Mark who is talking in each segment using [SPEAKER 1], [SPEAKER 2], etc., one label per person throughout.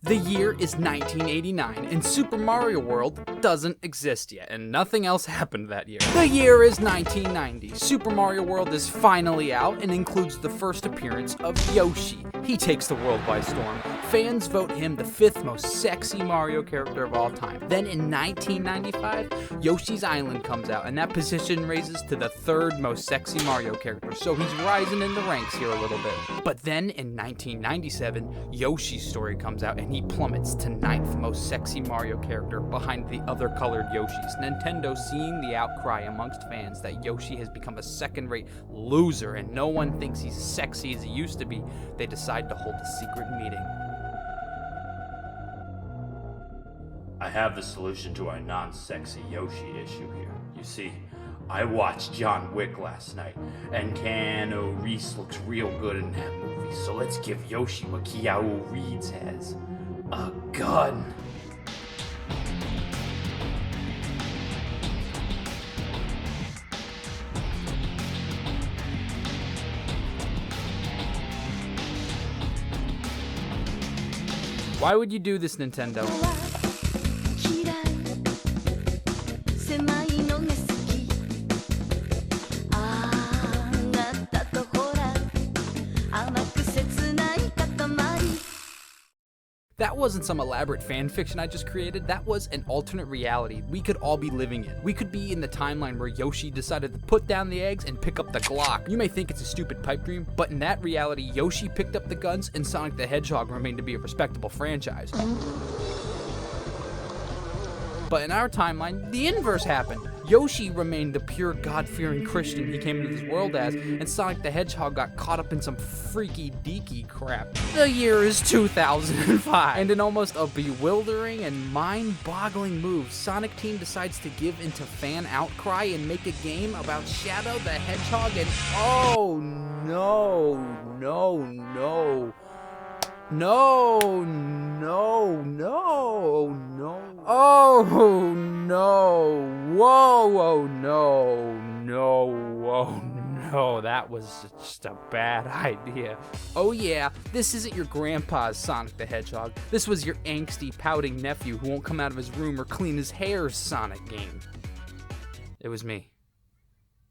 [SPEAKER 1] The year is 1989, and Super Mario World doesn't exist yet, and nothing else happened that year. The year is 1990. Super Mario World is finally out and includes the first appearance of Yoshi. He takes the world by storm. Fans vote him the 5th most sexy Mario character of all time. Then in 1995, Yoshi's Island comes out, and that position raises to the 3rd most sexy Mario character, so he's rising in the ranks here a little bit. But then in 1997, Yoshi's Story comes out, and he plummets to 9th most sexy Mario character behind the other colored Yoshis. Nintendo, seeing the outcry amongst fans that Yoshi has become a second-rate loser and no one thinks he's as sexy as he used to be, they decide to hold a secret meeting.
[SPEAKER 2] I have the solution to our non-sexy Yoshi issue here. You see, I watched John Wick last night, and Keanu Reeves looks real good in that movie, so let's give Yoshi what Keanu Reeves has. A gun.
[SPEAKER 1] Why would you do this, Nintendo? That wasn't some elaborate fan fiction I just created. That was an alternate reality we could all be living in. We could be in the timeline where Yoshi decided to put down the eggs and pick up the Glock. You may think it's a stupid pipe dream, but in that reality, Yoshi picked up the guns and Sonic the Hedgehog remained to be a respectable franchise. But in our timeline, the inverse happened. Yoshi remained the pure God-fearing Christian he came into this world as, and Sonic the Hedgehog got caught up in some freaky deaky crap. The year is 2005, and in almost a bewildering and mind-boggling move, Sonic Team decides to give into fan outcry and make a game about Shadow the Hedgehog, and oh no, no, no. No, no, no, no. Oh, no. Whoa, oh, no, no, oh, no. That was just a bad idea. Oh, yeah, this isn't your grandpa's Sonic the Hedgehog. This was your angsty, pouting nephew who won't come out of his room or clean his hair's Sonic game. It was me.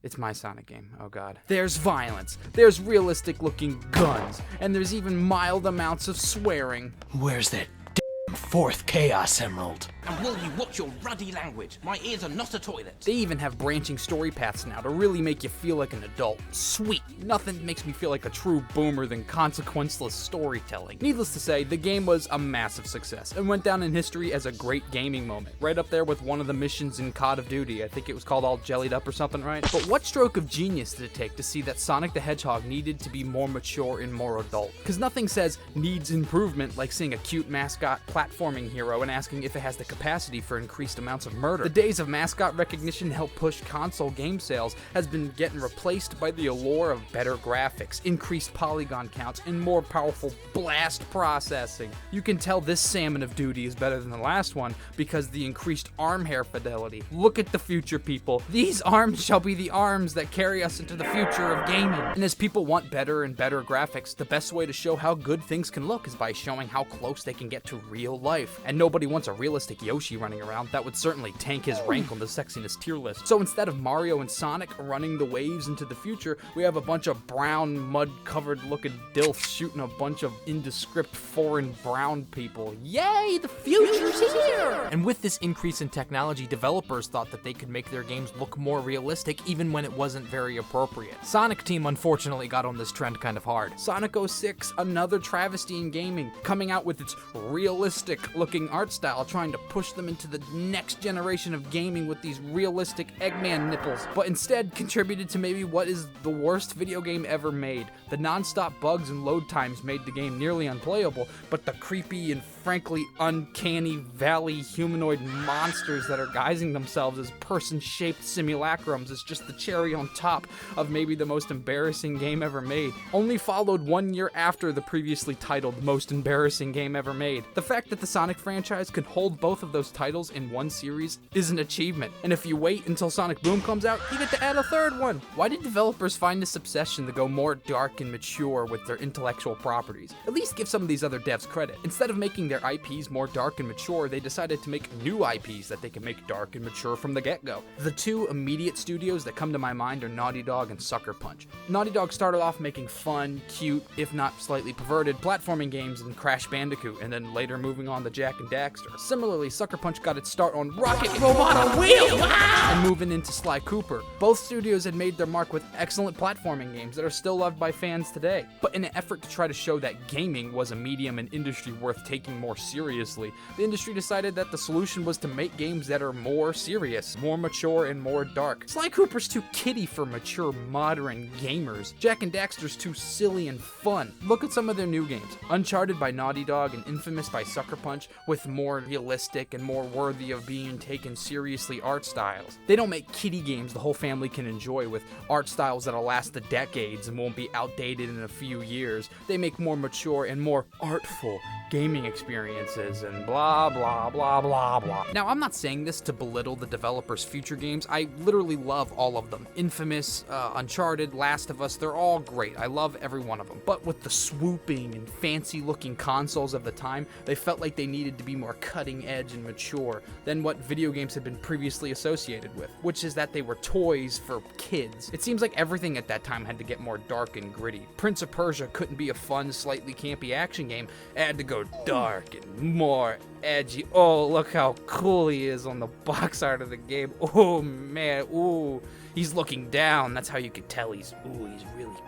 [SPEAKER 1] It's my Sonic game, oh god. There's violence, there's realistic looking guns, and there's even mild amounts of swearing.
[SPEAKER 3] Where's that damn 4th Chaos Emerald?
[SPEAKER 4] And will you watch your ruddy language? My ears are not a toilet.
[SPEAKER 1] They even have branching story paths now to really make you feel like an adult. Sweet. Nothing makes me feel like a true boomer than consequenceless storytelling. Needless to say, the game was a massive success and went down in history as a great gaming moment. Right up there with one of the missions in Call of Duty. I think it was called All Jellied Up or something, right? But what stroke of genius did it take to see that Sonic the Hedgehog needed to be more mature and more adult? Because nothing says needs improvement like seeing a cute mascot platforming hero and asking if it has the capacity for increased amounts of murder. The days of mascot recognition to help push console game sales has been getting replaced by the allure of better graphics, increased polygon counts, and more powerful blast processing. You can tell this salmon of duty is better than the last one because the increased arm hair fidelity. Look at the future, people. These arms shall be the arms that carry us into the future of gaming. And as people want better and better graphics, the best way to show how good things can look is by showing how close they can get to real life. And nobody wants a realistic Yoshi running around. That would certainly tank his rank on the sexiness tier list. So instead of Mario and Sonic running the waves into the future, we have a bunch of brown, mud-covered looking dilfs shooting a bunch of indescript foreign brown people. Yay, the future's here! And with this increase in technology, developers thought that they could make their games look more realistic even when it wasn't very appropriate. Sonic Team unfortunately got on this trend kind of hard. Sonic 06, another travesty in gaming, coming out with its realistic looking art style, trying to push them into the next generation of gaming with these realistic Eggman nipples, but instead contributed to maybe what is the worst video game ever made. The non-stop bugs and load times made the game nearly unplayable, but the creepy and frankly uncanny valley humanoid monsters that are guising themselves as person-shaped simulacrums is just the cherry on top of maybe the most embarrassing game ever made. Only followed 1 year after the previously titled most embarrassing game ever made. The fact fact that the Sonic franchise can hold both of those titles in one series is an achievement, and if you wait until Sonic Boom comes out, you get to add a third one. Why did developers find this obsession to go more dark and mature with their intellectual properties? At least give some of these other devs credit. Instead of making their IPs more dark and mature, they decided to make new IPs that they can make dark and mature from the get-go. The two immediate studios that come to my mind are Naughty Dog and Sucker Punch. Naughty Dog started off making fun, cute, if not slightly perverted, platforming games in Crash Bandicoot, and then later moving on to Jak and Daxter. Similarly, Sucker Punch got its start on Rocket Robot on Wheels and moving into Sly Cooper. Both studios had made their mark with excellent platforming games that are still loved by fans today. But in an effort to try to show that gaming was a medium and industry worth taking more seriously, the industry decided that the solution was to make games that are more serious, more mature, and more dark. Sly Cooper's too kiddie for mature, modern gamers. Jak and Daxter's too silly and fun. Look at some of their new games. Uncharted by Naughty Dog and Infamous by Sucker Punch, with more realistic and more worthy of being taken seriously art styles. They don't make kiddie games the whole family can enjoy with art styles that'll last the decades and won't be outdated in a few years. They make more mature and more artful gaming experiences and blah blah blah blah blah. Now, I'm not saying this to belittle the developers' future games. I literally love all of them. Infamous, Uncharted, Last of Us, they're all great. I love every one of them. But with the swooping and fancy looking consoles of the time, they felt like they needed to be more cutting edge and mature than what video games had been previously associated with, which is that they were toys for kids. It seems like everything at that time had to get more dark and gritty. Prince of Persia couldn't be a fun, slightly campy action game. It had to go dark and more edgy. Oh, look how cool he is on the box art of the game. Oh man, ooh. He's looking down. That's how you could tell he's really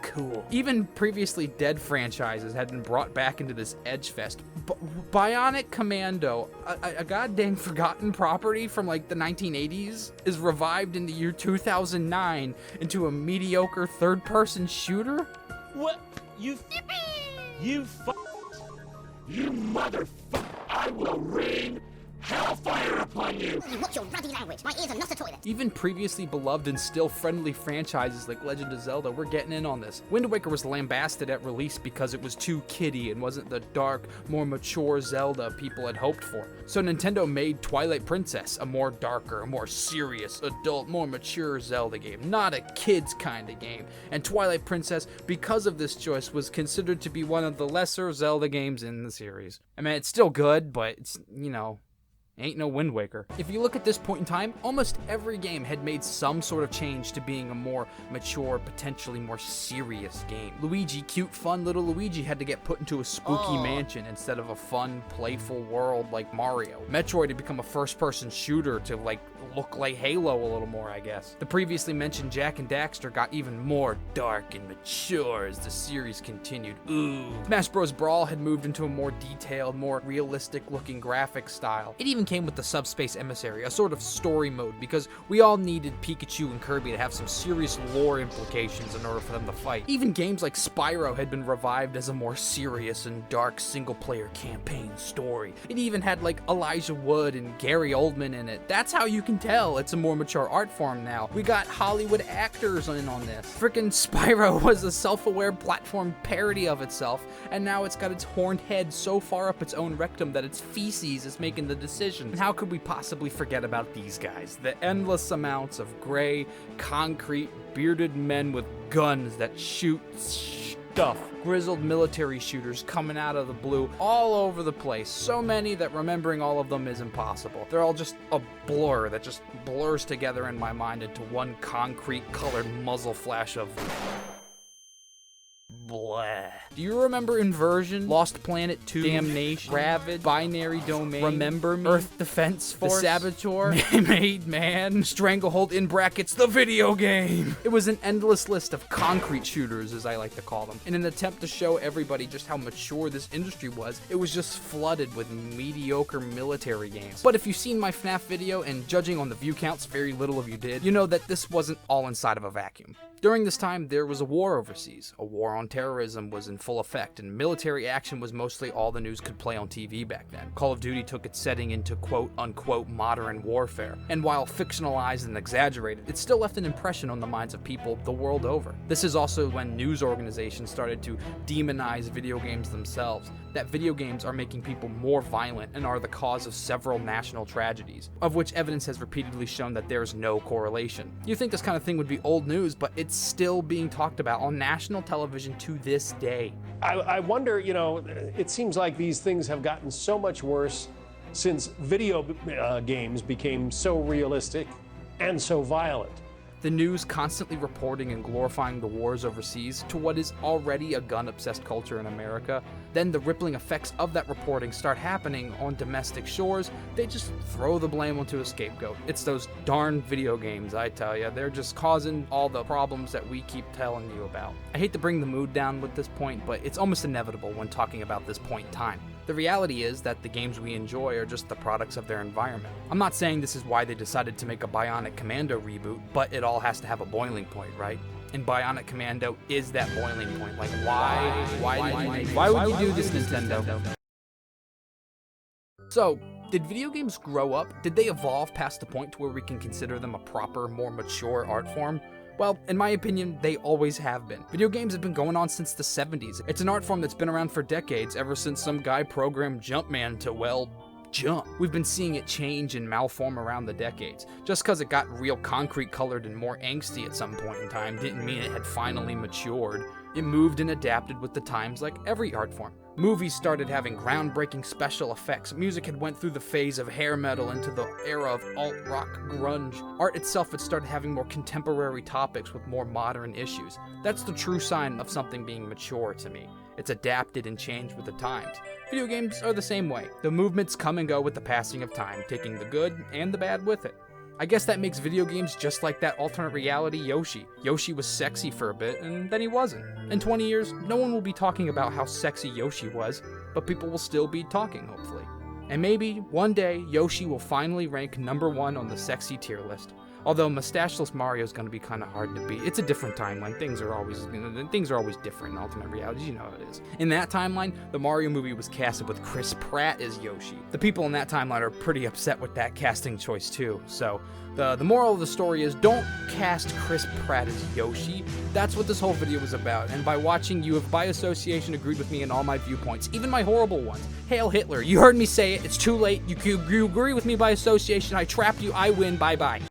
[SPEAKER 1] cool. Even previously dead franchises had been brought back into this edge fest. Bionic Commando, a goddamn forgotten property from like the 1980s, is revived in the year 2009 into a mediocre third-person shooter?
[SPEAKER 3] What? You motherfucker! I will rain hellfire upon you!
[SPEAKER 5] What's your ruddy language? My ears are not a toilet.
[SPEAKER 1] Even previously beloved and still friendly franchises like Legend of Zelda were getting in on this. Wind Waker was lambasted at release because it was too kiddie and wasn't the dark, more mature Zelda people had hoped for. So Nintendo made Twilight Princess a more darker, more serious, adult, more mature Zelda game, not a kids kind of game. And Twilight Princess, because of this choice, was considered to be one of the lesser Zelda games in the series. I mean, it's still good, but it's, ain't no Wind Waker. If you look at this point in time, almost every game had made some sort of change to being a more mature, potentially more serious game. Luigi, cute, fun little Luigi, had to get put into a spooky mansion instead of a fun, playful world like Mario. Metroid had become a first-person shooter to look like Halo a little more, I guess. The previously mentioned Jak and Daxter got even more dark and mature as the series continued. Ooh. Smash Bros. Brawl had moved into a more detailed, more realistic-looking graphic style. It even came with the Subspace Emissary, a sort of story mode, because we all needed Pikachu and Kirby to have some serious lore implications in order for them to fight. Even games like Spyro had been revived as a more serious and dark single-player campaign story. It even had Elijah Wood and Gary Oldman in it. That's how you can tell it's a more mature art form now. We got Hollywood actors in on this. Frickin' Spyro was a self-aware platform parody of itself, and now it's got its horned head so far up its own rectum that its feces is making the decision. And how could we possibly forget about these guys? The endless amounts of gray, concrete, bearded men with guns that shoot stuff. Grizzled military shooters coming out of the blue all over the place. So many that remembering all of them is impossible. They're all just a blur that just blurs together in my mind into one concrete colored muzzle flash of blah. Do you remember Inversion, Lost Planet 2, Damnation, Ravage, Binary Domain, Remember Me, Earth Defense Force, The Saboteur, Made Man, Stranglehold in brackets, the video game? It was an endless list of concrete shooters, as I like to call them. In an attempt to show everybody just how mature this industry was, it was just flooded with mediocre military games. But if you've seen my FNAF video, and judging on the view counts, very little of you did, you know that this wasn't all inside of a vacuum. During this time, there was a war overseas. A war on terrorism was in full effect, and military action was mostly all the news could play on TV back then. Call of Duty took its setting into quote-unquote modern warfare, and while fictionalized and exaggerated, it still left an impression on the minds of people the world over. This is also when news organizations started to demonize video games themselves, that video games are making people more violent and are the cause of several national tragedies, of which evidence has repeatedly shown that there's no correlation. You think this kind of thing would be old news, but it's still being talked about on national television to this day.
[SPEAKER 6] I wonder, it seems like these things have gotten so much worse since video games became so realistic and so violent.
[SPEAKER 1] The news constantly reporting and glorifying the wars overseas to what is already a gun-obsessed culture in America. Then the rippling effects of that reporting start happening on domestic shores. They just throw the blame onto a scapegoat. It's those darn video games, I tell ya. They're just causing all the problems that we keep telling you about. I hate to bring the mood down with this point, but it's almost inevitable when talking about this point in time. The reality is that the games we enjoy are just the products of their environment. I'm not saying this is why they decided to make a Bionic Commando reboot, but it all has to have a boiling point, right? And Bionic Commando is that boiling point. Like, why would you do this, Nintendo? So, did video games grow up? Did they evolve past the point to where we can consider them a proper, more mature art form? Well, in my opinion, they always have been. Video games have been going on since the 70s. It's an art form that's been around for decades, ever since some guy programmed Jumpman to, well, jump. We've been seeing it change and malform around the decades. Just because it got real concrete colored and more angsty at some point in time didn't mean it had finally matured. It moved and adapted with the times like every art form. Movies started having groundbreaking special effects. Music had went through the phase of hair metal into the era of alt-rock grunge. Art itself had started having more contemporary topics with more modern issues. That's the true sign of something being mature to me. It's adapted and changed with the times. Video games are the same way. The movements come and go with the passing of time, taking the good and the bad with it. I guess that makes video games just like that alternate reality Yoshi. Yoshi was sexy for a bit, and then he wasn't. In 20 years, no one will be talking about how sexy Yoshi was, but people will still be talking, hopefully. And maybe, one day, Yoshi will finally rank #1 on the sexy tier list. Although mustacheless Mario is going to be kind of hard to beat. It's a different timeline. Things are always different in alternate realities. You know how it is. In that timeline, the Mario movie was casted with Chris Pratt as Yoshi. The people in that timeline are pretty upset with that casting choice too. So the moral of the story is don't cast Chris Pratt as Yoshi. That's what this whole video was about. And by watching, you have by association agreed with me in all my viewpoints, even my horrible ones. Hail Hitler. You heard me say it. It's too late. You agree with me by association. I trapped you. I win. Bye-bye.